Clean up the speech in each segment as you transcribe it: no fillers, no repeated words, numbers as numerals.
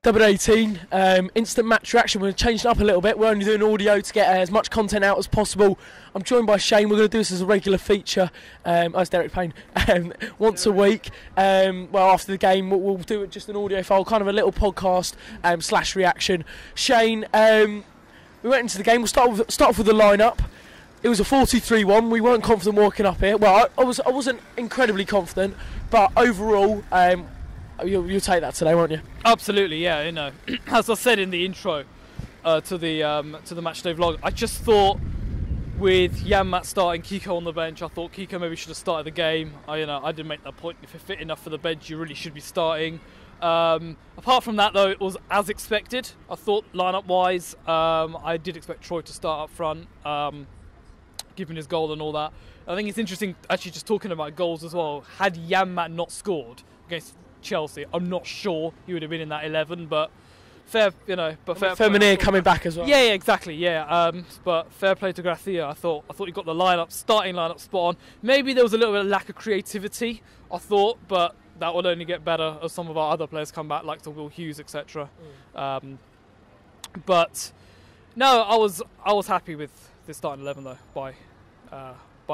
WD18 instant match reaction. We're changing up a little bit. We're only doing audio to get as much content out as possible. I'm joined by Shane. We're going to do this as a regular feature. As Derek Payne, once a week. Well, after the game, we'll do it just an audio file, kind of a little podcast slash reaction. Shane, we went into the game. We'll start off with the lineup. It was a 43-1. We weren't confident walking up here. Well, I wasn't incredibly confident, but overall. You'll take that today, won't you? Absolutely, yeah. You know, as I said in the intro to the matchday vlog, I just thought with Janmaat starting, Kiko on the bench, I thought Kiko maybe should have started the game. I did make that point. If you're fit enough for the bench, you really should be starting. Apart from that, though, it was as expected. I thought lineup-wise, I did expect Troy to start up front, given his goal and all that. I think it's interesting, actually, just talking about goals as well. Had Janmaat not scored against Chelsea, I'm not sure he would have been in that 11, but fair, Feminine coming back as well. Yeah, exactly, yeah. But fair play to Gracia. I thought he got the starting lineup spot on. Maybe there was a little bit of lack of creativity, I thought, but that will only get better as some of our other players come back, like the Will Hughes, etc. But no, I was happy with the starting 11 though by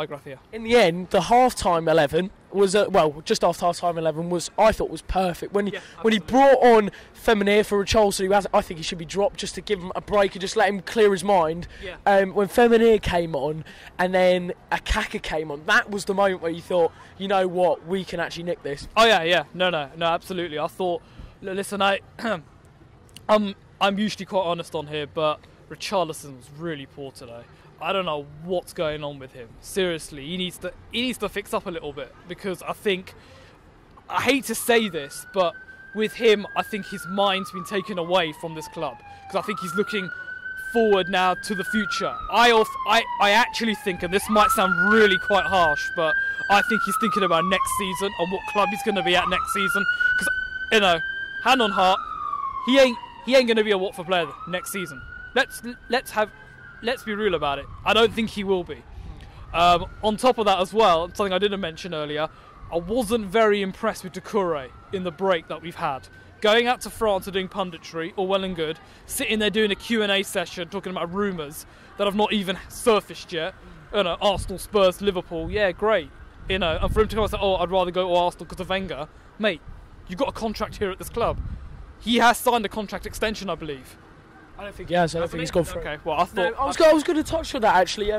Gracia. In the end, the half-time 11 was just after half-time 11 I thought was perfect. When he brought on Feminine for Richarlison, I think he should be dropped just to give him a break and just let him clear his mind. Yeah. When Feminine came on and then Akaka came on, that was the moment where you thought, you know what, we can actually nick this. Oh yeah, no, absolutely. I thought, listen, I'm usually quite honest on here, but Richarlison was really poor today. I don't know what's going on with him. Seriously, he needs to fix up a little bit, because I hate to say this, but with him, I think his mind's been taken away from this club, because I think he's looking forward now to the future. I actually think, and this might sound really quite harsh, but I think he's thinking about next season and what club he's going to be at next season, because hand on heart, he ain't going to be a Watford player next season. Let's be real about it. I don't think he will be. On top of that as well, something I didn't mention earlier, I wasn't very impressed with Doucouré in the break that we've had. Going out to France and doing punditry, all well and good, sitting there doing a Q&A session talking about rumours that have not even surfaced yet. Arsenal, Spurs, Liverpool, yeah, great. And for him to come and say, I'd rather go to Arsenal because of Wenger. Mate, you've got a contract here at this club. He has signed a contract extension, I believe. I don't think he has. I don't think he's gone for it. Okay, well, I thought... I was going to touch on that, actually.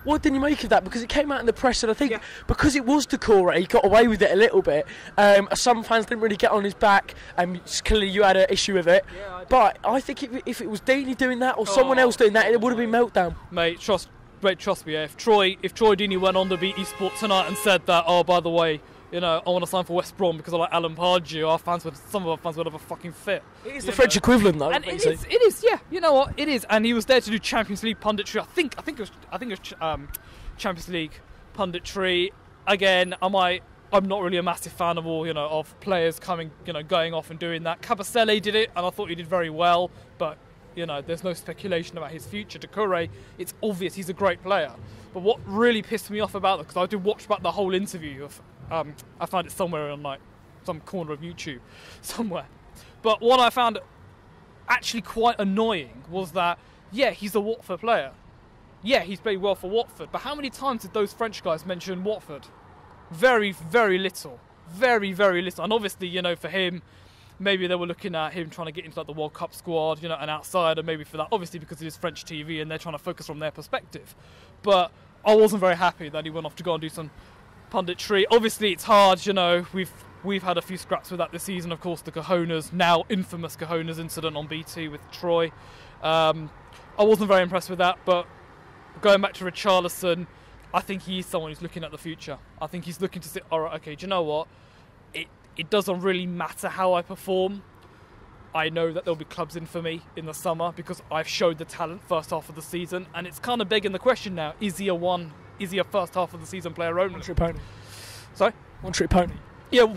What didn't you make of that? Because it came out in the press, and I think because it was Doucouré, he got away with it a little bit. Some fans didn't really get on his back, and clearly you had an issue with it. Yeah, but I think if it was Deeney doing that or someone else doing that, it would have been meltdown. Mate, trust me. If Troy Deeney went on the BT Sport tonight and said that, by the way, I want to sign for West Brom because I like Alan Pardew, some of our fans would have a fucking fit. It is the French equivalent, though. And it is, yeah. You know what? It is. And he was there to do Champions League punditry. I think it was Champions League punditry. Again, I'm not really a massive fan of of players going off and doing that. Kabasele did it, and I thought he did very well. But there's no speculation about his future. Doucouré, it's obvious he's a great player. But what really pissed me off about it, because I did watch back the whole interview of. I found it somewhere on some corner of YouTube somewhere. But what I found actually quite annoying was that, yeah, he's a Watford player. Yeah, he's played well for Watford. But how many times did those French guys mention Watford? Very, very little. Very, very little. And obviously, for him, maybe they were looking at him trying to get into the World Cup squad, an outsider maybe for that. Obviously because it is French TV and they're trying to focus from their perspective. But I wasn't very happy that he went off to go and do some punditry. Obviously it's hard, we've had a few scraps with that this season. Of course, the Cojones, now infamous Cojones incident on BT with Troy. I wasn't very impressed with that, but going back to Richarlison, I think he's someone who's looking at the future. I think he's looking to say, alright, okay, do you know what? It doesn't really matter how I perform. I know that there'll be clubs in for me in the summer because I've showed the talent first half of the season, and it's kind of begging the question now, is he a first half of the season player only? One-trick pony. Sorry? One-trick pony. Yeah.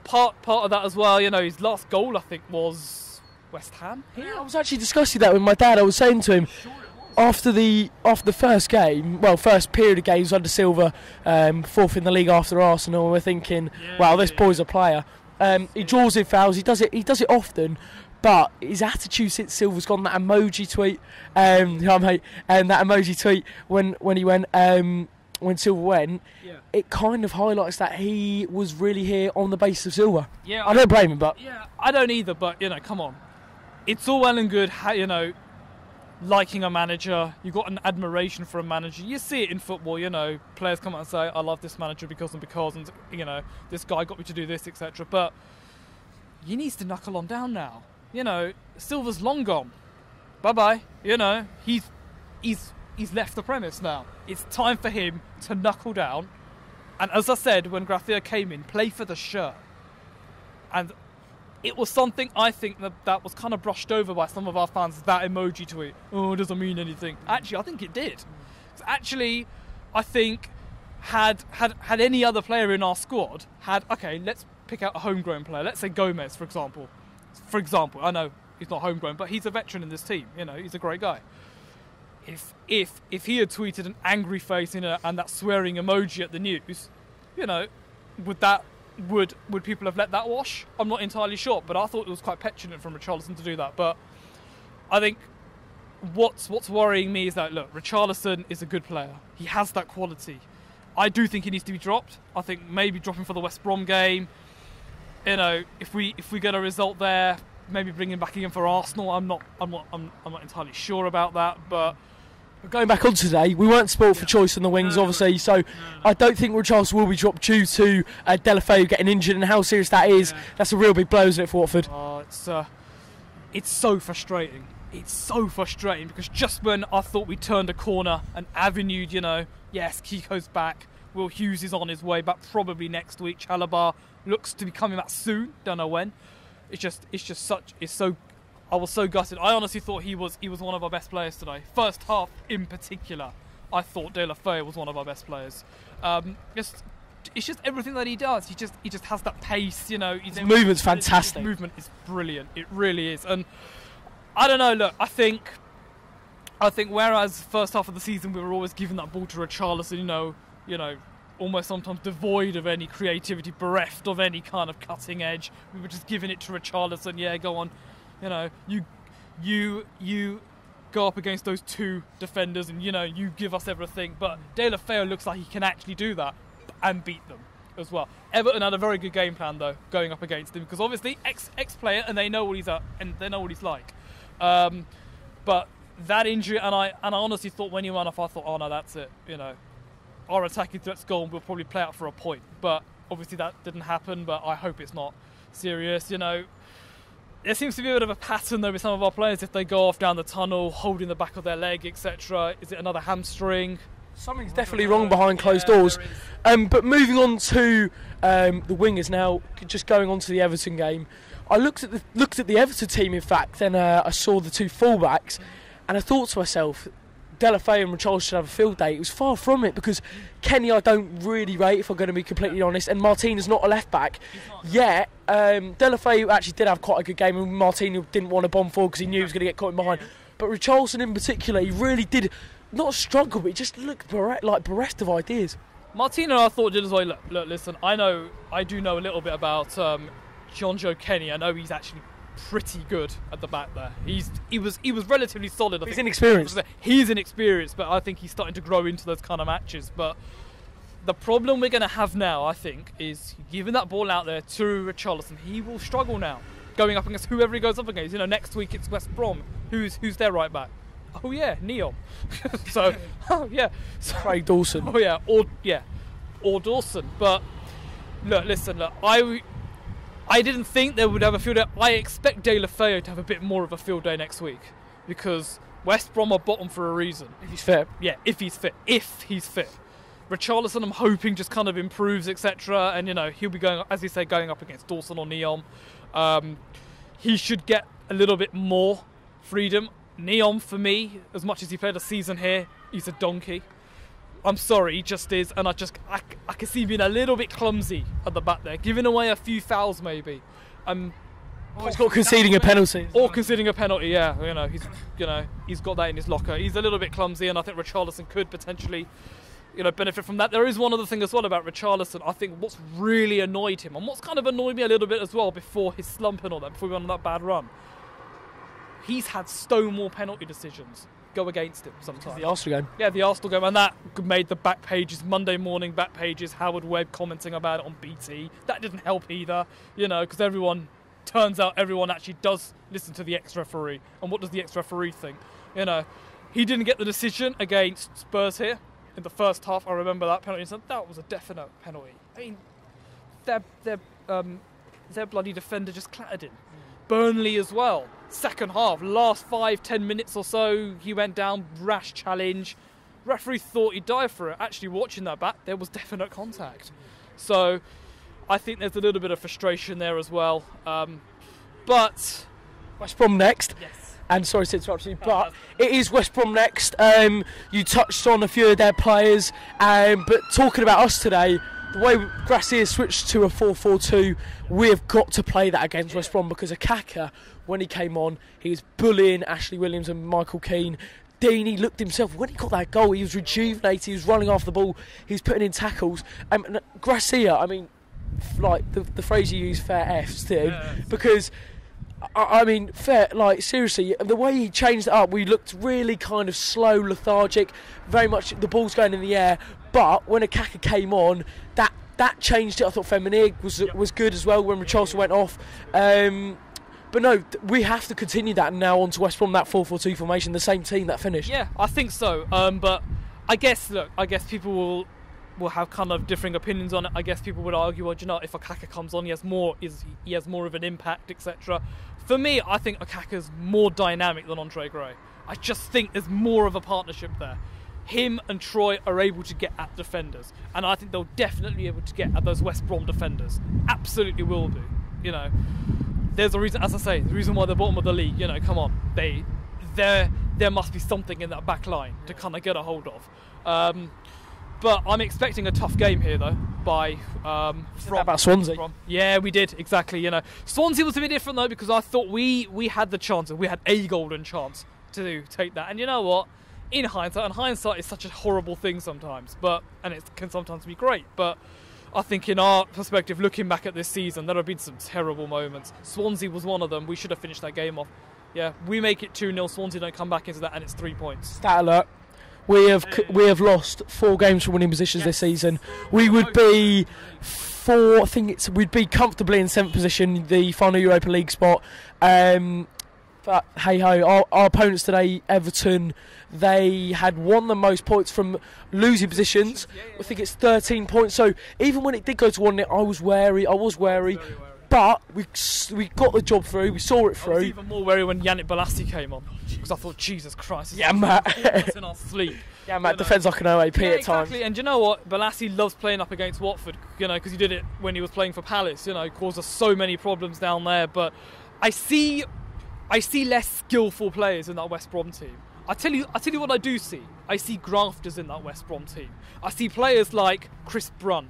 Part of that as well. His last goal, I think, was West Ham. Yeah, I was actually discussing that with my dad. I was saying to him, after the first game, first period of games under Silva, fourth in the league after Arsenal, we're thinking, this boy's a player. He draws in fouls. He does it often. But his attitude since Silva's gone, that emoji tweet, that emoji tweet when he went, when Silva went, it kind of highlights that he was really here on the basis of Silva. Yeah, I don't blame him, but I don't either. But come on, it's all well and good, liking a manager. You've got an admiration for a manager. You see it in football. Players come out and say, "I love this manager because," and this guy got me to do this, etc. But he needs to knuckle on down now. Silva's long gone. Bye-bye. He's left the premise now. It's time for him to knuckle down. And as I said, when Gracia came in, play for the shirt. And it was something I think that was kind of brushed over by some of our fans, that emoji tweet. Oh, it doesn't mean anything. Actually, I think it did. Actually, I think had any other player in our squad let's pick out a homegrown player. Let's say Gomez, for example. I know he's not homegrown, but he's a veteran in this team. He's a great guy. If he had tweeted an angry face and that swearing emoji at the news, would people have let that wash? I'm not entirely sure, but I thought it was quite petulant from Richarlison to do that. But I think what's worrying me is that, look, Richarlison is a good player. He has that quality. I do think he needs to be dropped. I think maybe drop him for the West Brom game. If we get a result there, maybe bring him back again for Arsenal. I'm not entirely sure about that. But going back on today, we weren't spoilt for choice on the wings, obviously. So I don't think Richarlison will be dropped due to Deulofeu getting injured, and how serious that is. That's a real big blow, isn't it, for Watford? It's so frustrating. It's so frustrating because just when I thought we turned a corner and avenued, yes, Kiko's back. Will Hughes is on his way back probably next week. Chalobah looks to be coming back soon. Don't know when. I was so gutted. I honestly thought he was one of our best players today. First half in particular, I thought Deulofeu was one of our best players. It's just everything that he does. He just has that pace. His movement's fantastic. His movement is brilliant. It really is. And I don't know. Look, I think whereas first half of the season we were always giving that ball to Richarlison, almost sometimes devoid of any creativity, bereft of any kind of cutting edge. We were just giving it to Richarlison. Yeah, go on. You go up against those two defenders and, you give us everything. But Deulofeu looks like he can actually do that and beat them as well. Everton had a very good game plan, though, going up against him, because obviously ex-player and they know what he's at and they know what he's like. But that injury, and I honestly thought when he went off, I thought, oh no, that's it. Our attacking threat's gone. We'll probably play out for a point. But obviously that didn't happen. But I hope it's not serious. There seems to be a bit of a pattern though with some of our players. If they go off down the tunnel, holding the back of their leg, etc. Is it another hamstring? Something's definitely wrong behind closed doors. But moving on to the wingers now, just going on to the Everton game. I looked at the Everton team, in fact, and I saw the two fullbacks, and I thought to myself, Deulofeu and Richarlison should have a field day. It was far from it, because Kenny I don't really rate, if I'm going to be completely honest, and Martinez not a left back. Yet Deulofeu actually did have quite a good game, and Martinez didn't want to bomb forward because he knew he was going to get caught in behind. But Richarlison in particular, he really did not struggle, but he just looked bereft of ideas. Martinez, I thought, did as well. Look, listen, I do know a little bit about Jonjo Kenny. I know he's actually pretty good at the back there. He was relatively solid. He's inexperienced. He's inexperienced, but I think he's starting to grow into those kind of matches. But the problem we're going to have now, I think, is giving that ball out there to Richarlison. He will struggle now, going up against whoever he goes up against. Next week it's West Brom. Who's their right back? Oh yeah, Neil. So, Craig Dawson. Oh yeah, or Dawson. But look, I didn't think they would have a field day. I expect Deulofeu to have a bit more of a field day next week, because West Brom are bottom for a reason. If he's fit. Yeah, if he's fit. Richarlison, I'm hoping, just kind of improves, etc. And he'll be going up against Dawson or Neom. He should get a little bit more freedom. Neom, for me, as much as he played a season here, he's a donkey. I'm sorry, he just is, and I can see him being a little bit clumsy at the back there, giving away a few fouls maybe. He's got conceding a penalty. Or conceding a penalty, yeah. He's got that in his locker. He's a little bit clumsy, and I think Richarlison could potentially benefit from that. There is one other thing as well about Richarlison. I think what's really annoyed him, and what's kind of annoyed me a little bit as well before his slump and all that, before we went on that bad run, he's had Stonewall penalty decisions go against him sometimes. The Arsenal game. Yeah, the Arsenal game, and that made the back pages, Monday morning back pages, Howard Webb commenting about it on BT. That didn't help either, because turns out everyone actually does listen to the ex-referee. And what does the ex-referee think? He didn't get the decision against Spurs here in the first half. I remember that penalty. So that was a definite penalty. I mean, their bloody defender just clattered him. Burnley as well. Second half, last 5-10 minutes or so, he went down, rash challenge. Referee thought he'd die for it. Actually, watching that back, there was definite contact. So, I think there's a little bit of frustration there as well. But West Brom next. Yes. And sorry to interrupt you, but it is West Brom next. You touched on a few of their players, but talking about us today, the way Gracia switched to a 4-4-2, we have got to play that against West Brom, because Akaka, when he came on, he was bullying Ashley Williams and Michael Keane. Deeney looked himself, when he got that goal, he was rejuvenated, he was running after the ball, he was putting in tackles. And Gracia, I mean, like the phrase you use, fair F's to him, because I mean, seriously, the way he changed it up, we looked really kind of slow, lethargic, very much the ball's going in the air. But when Akaka came on, that changed it. I thought Femenir was good as well when Richarlison went off. But no, we have to continue that now on to West Brom, that 4-4-2 formation, the same team that finished. Yeah, I think so. But I guess people will have kind of differing opinions on it. I guess people would argue, well, if Akaka comes on, he has more of an impact, etc. For me, I think Akaka's more dynamic than Andre Gray. I just think there's more of a partnership there. Him and Troy are able to get at defenders, and I think they'll definitely be able to get at those West Brom defenders. Absolutely will do. There's a reason, as I say, the reason why they're bottom of the league. Come on, there must be something in that back line to kind of get a hold of. But I'm expecting a tough game here, though. About Swansea. Yeah, we did, exactly. Swansea was a bit different though, because I thought we had the chance, and we had a golden chance to take that. And you know what? In hindsight, and hindsight is such a horrible thing sometimes, and it can sometimes be great. But I think in our perspective, looking back at this season, there have been some terrible moments. Swansea was one of them. We should have finished that game off. Yeah, we make it 2-0. Swansea don't come back into that, and it's 3 points. Stat alert. We have lost 4 games from winning positions this season. We would be we'd be comfortably in 7th position, the final Europa League spot. But hey ho, our opponents today, Everton, they had won the most points from losing positions. I think it's 13 points. So even when it did go to 1-0, I was wary. But we got the job through. We saw it through. I was even more wary when Yannick Bolasie came on, because I thought, Jesus Christ, Matt. in our sleep. Yeah, Matt defends like an OAP at times. Exactly. And you know what? Bolasie loves playing up against Watford, because he did it when he was playing for Palace. Caused us so many problems down there. But I see less skillful players in that West Brom team. I tell you what I do see. I see grafters in that West Brom team. I see players like Chris Brunt,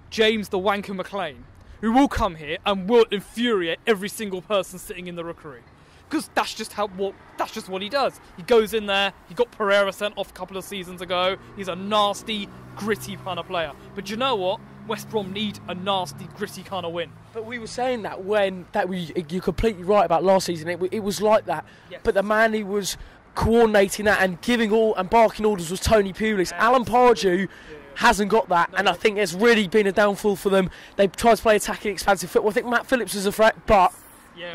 James the Wanker McLean, who will come here and will infuriate every single person sitting in the rookery. Because that's just what he does. He goes in there, he got Pereira sent off a couple of seasons ago. He's a nasty, gritty kind of player. But you know what? West Brom need a nasty, gritty kind of win. But we were saying that you're completely right about last season. It was like that. Yes. But the man who was coordinating that and giving all and barking orders was Tony Pulis. Alan Pardew hasn't got that, and I think it's really been a downfall for them. They tried to play attacking, expansive football. I think Matt Phillips was a threat, but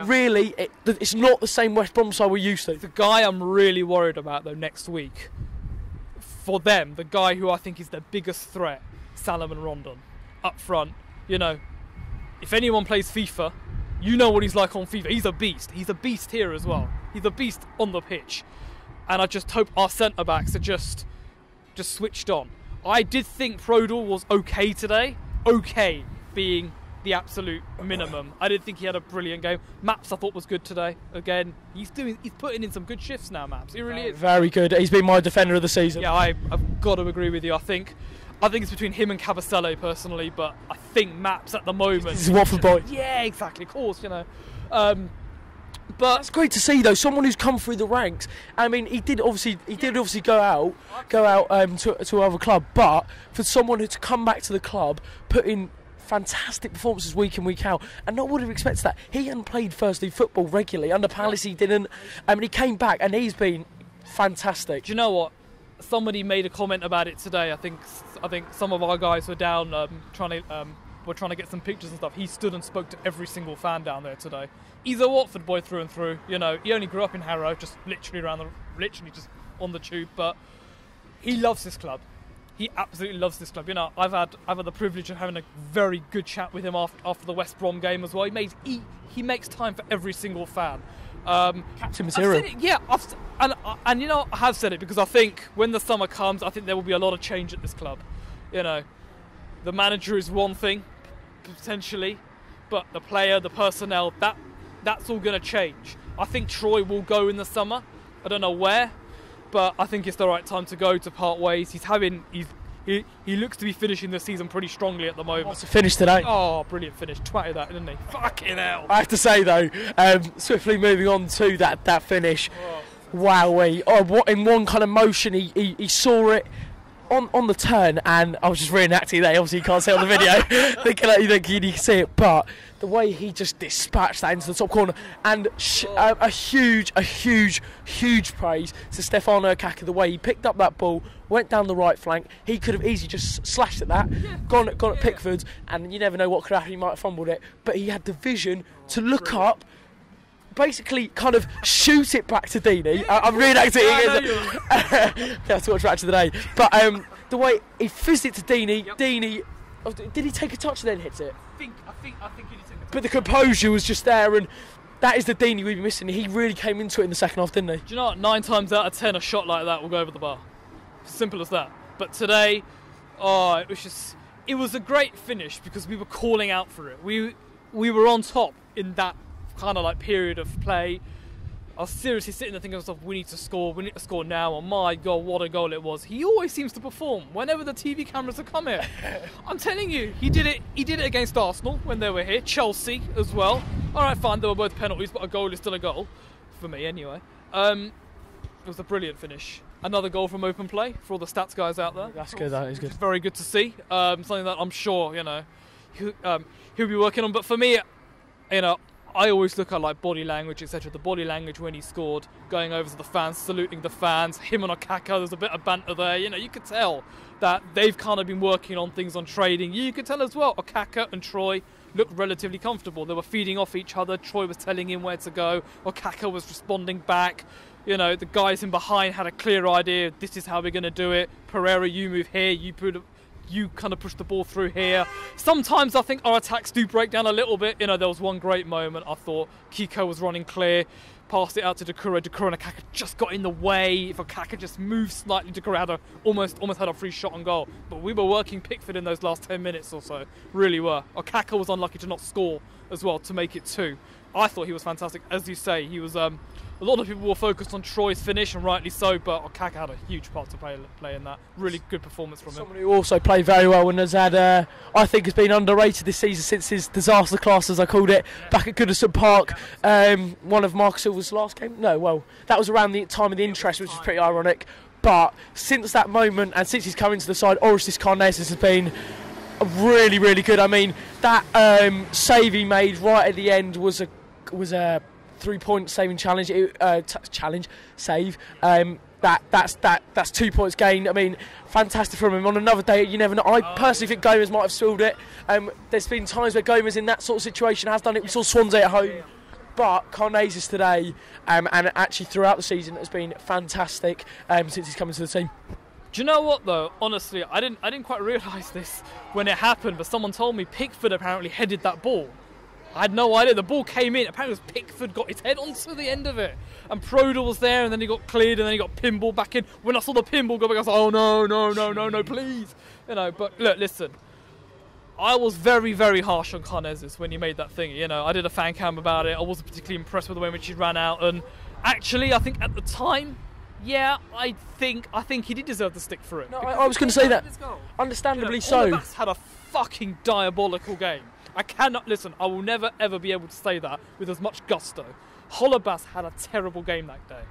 really, it's not the same West Brom side we're used to. The guy I'm really worried about, though, next week, for them, the guy who I think is their biggest threat, Salomon Rondon, up front. If anyone plays FIFA, you know what he's like on FIFA. He's a beast. He's a beast here as well. He's a beast on the pitch. And I just hope our centre-backs are just switched on. I did think Prodal was okay today. Okay being the absolute minimum. I didn't think he had a brilliant game. Maps I thought was good today. Again, he's putting in some good shifts now, Maps. He really is. Very good. He's been my defender of the season. Yeah, I've got to agree with you. I think it's between him and Cavasello personally, but I think Maps at the moment. He's a Watford boy. Yeah, exactly. Of course, But it's great to see though, someone who's come through the ranks. I mean, he did obviously go out to other club, but for someone who to come back to the club, put in fantastic performances week in, week out, and not would have expected that. He hadn't played first league football regularly under Palace. He didn't. I mean, he came back and he's been fantastic. Do you know what? Somebody made a comment about it today. I think some of our guys were down trying to get some pictures and stuff. He stood and spoke to every single fan down there today. He's a Watford boy through and through. You know, he only grew up in Harrow, just literally just on the tube. But he loves this club. He absolutely loves this club. You know, I've had the privilege of having a very good chat with him after the West Brom game as well. He makes time for every single fan. Captain material. And you know, I have said it because I think when the summer comes, I think there will be a lot of change at this club. You know, the manager is one thing potentially, but the player, the personnel, that's all going to change. I think Troy will go in the summer. I don't know where, but I think it's the right time to go, to part ways. He looks to be finishing the season pretty strongly at the moment. What's the finish today? Oh, brilliant finish. Twatted that, didn't he? Fucking hell. I have to say though, swiftly moving on to that finish. Wowee. Oh, what in one kind of motion he saw it on the turn, and I was just reenacting that. Obviously you can't see it on the video. thinking you can see it, but the way he just dispatched that into the top corner, and a huge praise to Stefano Okaka, the way he picked up that ball, went down the right flank. He could have easily just slashed at that, gone at Pickford's, and you never know what could happen. He might have fumbled it, but he had the vision to look up, basically kind of shoot it back to Deeney. I'm reenacting it. That's what match of the day. But the way he fizzed it to Deeney, Deeney, did he take a touch and then hit it? I think he did take a touch. But the composure was just there, and that is the Deeney we've been missing. He really came into it in the second half, didn't he? Do you know what? 9 times out of 10, a shot like that will go over the bar. Simple as that. But today, it was a great finish because we were calling out for it. We were on top in that kind of like period of play. I was seriously sitting there thinking to myself, we need to score now. And my God, what a goal it was. He always seems to perform whenever the TV cameras have come here. I'm telling you, he did it against Arsenal when they were here, Chelsea as well. Alright, fine, they were both penalties, but a goal is still a goal for me anyway. It was a brilliant finish. Another goal from open play for all the stats guys out there. That's good, that is good. It's very good to see. Something that I'm sure, you know, he'll be working on. But for me, you know, I always look at like body language, etc. The body language when he scored, going over to the fans, saluting the fans, him and Okaka, there's a bit of banter there. You know, you could tell that they've kind of been working on things on trading. You could tell as well, Okaka and Troy looked relatively comfortable. They were feeding off each other. Troy was telling him where to go. Okaka was responding back. You know, the guys in behind had a clear idea. This is how we're going to do it. Pereira, you move here. You kind of push the ball through here. Sometimes I think our attacks do break down a little bit. You know, there was one great moment. I thought Kiko was running clear, passed it out to Decore and Okaka just got in the way. If Okaka just moved slightly, Decore had almost had a free shot on goal. But we were working Pickford in those last 10 minutes or so. Really were. Okaka was unlucky to not score as well to make it 2. I thought he was fantastic. As you say, he was... a lot of people were focused on Troy's finish, and rightly so, but Okaka had a huge part to play in that. Really good performance from him. Someone who also played very well and has had, I think, has been underrated this season since his disaster class, as I called it, back at Goodison Park. One of Marcus Silva's last game? No, well, that was around the time of the interest, which is pretty ironic. But since that moment, and since he's come into the side, Orestes Karnezis has been really, really good. I mean, that save he made right at the end was a 3-point saving challenge. Save. That's 2 points gained. I mean, fantastic from him. On another day, you never know. I personally think Gomez might have stalled it. There's been times where Gomez in that sort of situation has done it. We saw Swansea at home, but Karnezis today, and actually throughout the season, has been fantastic since he's come into the team. Do you know what though? Honestly, I didn't quite realise this when it happened, but someone told me Pickford apparently headed that ball. I had no idea. The ball came in. Apparently, it was Pickford got his head onto the end of it, and Prodal was there, and then he got cleared, and then he got pinball back in. When I saw the pinball go back, I was like, "Oh no, please!" You know. But look, listen. I was very, very harsh on Karnezis when he made that thing. You know, I did a fan cam about it. I wasn't particularly impressed with the way in which he ran out, and actually, I think at the time, yeah, I think he did deserve the stick for it. No, I was going to say that. Understandably so. Olivas had a fucking diabolical game. I cannot listen. I will never ever be able to say that with as much gusto. Holebas had a terrible game that day.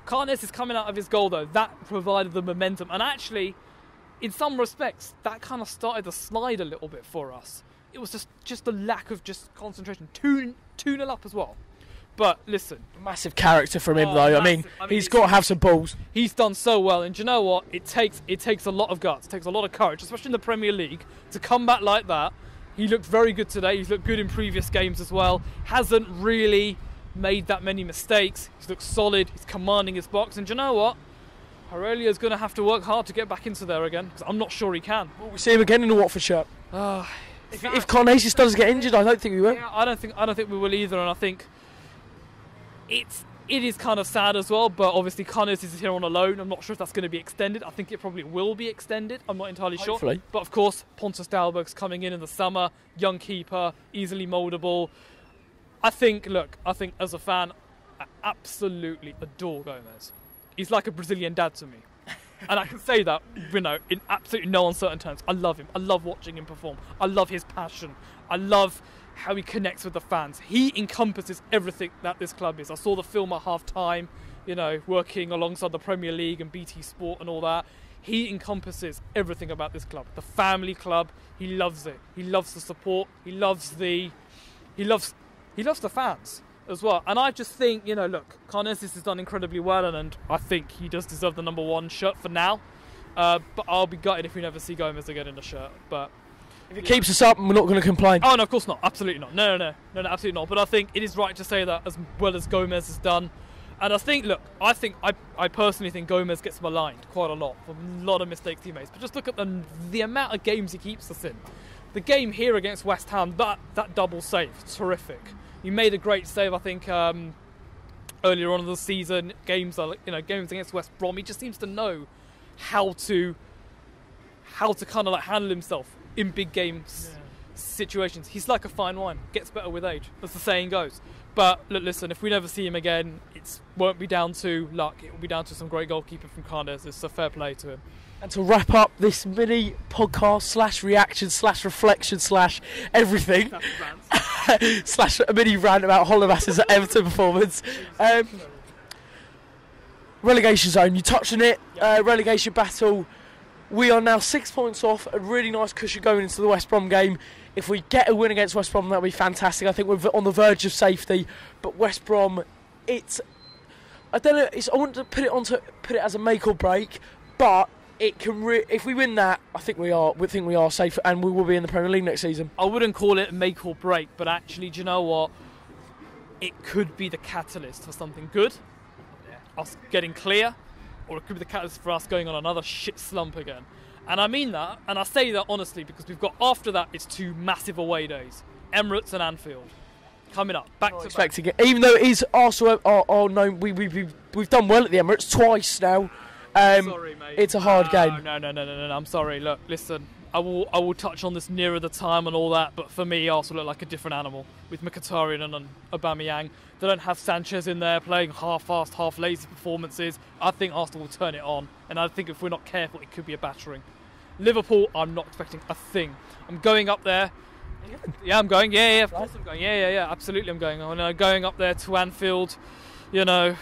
Karnes is coming out of his goal though. That provided the momentum, and actually, in some respects, that kind of started the slide a little bit for us. It was just the lack of just concentration. 2-0 up as well. But listen, massive character from him though. Massive. I mean, he's got to have some balls. He's done so well, and do you know what? It takes a lot of guts. It takes a lot of courage, especially in the Premier League, to come back like that. He looked very good today. He's looked good in previous games as well. Hasn't really made that many mistakes. He's looked solid. He's commanding his box, and do you know what? Aurelio's going to have to work hard to get back into there again, because I'm not sure he can. Will we see him again in the Watford shirt? If Karnes does get injured, I don't think we will. Yeah, I don't think we will either, and I think it is kind of sad as well. But obviously, Karnes is here on a loan. I'm not sure if that's going to be extended. I think it probably will be extended. I'm not entirely Hopefully. sure. But of course, Pontus Dahlberg's coming in the summer. Young keeper, easily mouldable. I think as a fan, I absolutely adore Gomez. He's like a Brazilian dad to me. And I can say that, in absolutely no uncertain terms. I love him. I love watching him perform. I love his passion. I love how he connects with the fans. He encompasses everything that this club is. I saw the film at half-time, working alongside the Premier League and BT Sport and all that. He encompasses everything about this club. The family club, he loves it. He loves the support. He loves the fans as well. And I just think, look, Karnes has done incredibly well, and I think he does deserve the number 1 shirt for now. But I'll be gutted if we never see Gomez again in the shirt. But if it keeps us up, we're not going to complain. Oh, no, of course not. Absolutely not. No, absolutely not. But I think it is right to say that as well as Gomez has done. And I think, look, I personally think Gomez gets maligned quite a lot for a lot of mistakes he makes. But just look at the amount of games he keeps us in. The game here against West Ham, that double save, terrific. He made a great save, I think, earlier on in the season. Games against West Brom, he just seems to know how to kind of handle himself in big games situations. He's like a fine wine, gets better with age, as the saying goes. But look, listen, if we never see him again, it won't be down to luck. It will be down to some great goalkeeping from Karnes. It's a fair play to him. And to wrap up this mini podcast / reaction / reflection / everything / a mini rant about Holebas's Everton performance. Relegation zone, you touched on it. Relegation battle. We are now 6 points off, a really nice cushion going into the West Brom game. If we get a win against West Brom, that'll be fantastic. I think we're on the verge of safety. But West Brom, I don't know. I want to put it as a make or break, but it can. If we win that, I think we are safe, and we will be in the Premier League next season. I wouldn't call it make or break, but actually, do you know what? It could be the catalyst for something good. Us getting clear, or it could be the catalyst for us going on another shit slump again. And I mean that, and I say that honestly, because we've got, after that, it's 2 massive away days. Emirates and Anfield. Coming up, back to expecting it. Even though it is Arsenal, we've done well at the Emirates twice now. Sorry, mate. It's a hard game. No, I'm sorry. Look, listen, I will touch on this nearer the time and all that, but for me, Arsenal look like a different animal with Mkhitaryan and Aubameyang. They don't have Sanchez in there playing half-fast, half-lazy performances. I think Arsenal will turn it on, and I think if we're not careful, it could be a battering. Liverpool, I'm not expecting a thing. I'm going up there. Yeah, I'm going. Yeah, of course I'm going. Yeah, absolutely I'm going. I'm going up there to Anfield. There's a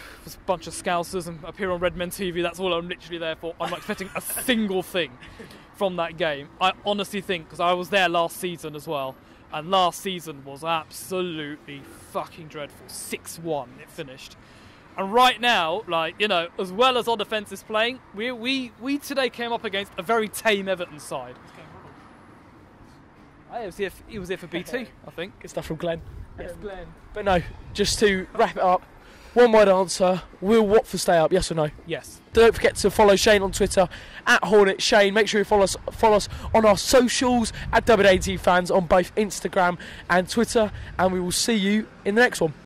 bunch of scousers and appear on Redmen TV. That's all I'm literally there for. I'm not expecting a single thing from that game. I honestly think, because I was there last season as well, and last season was absolutely fucking dreadful. 6-1 it finished. And right now, as well as our defence is playing, we today came up against a very tame Everton side. He was here for BT, I think. Good stuff from Glenn. Yes, Glenn. But no, just to wrap it up, one word answer: will Watford stay up? Yes or no? Yes. Don't forget to follow Shane on Twitter @HornetShane. Make sure you follow us on our socials @WD18 Fans on both Instagram and Twitter. And we will see you in the next one.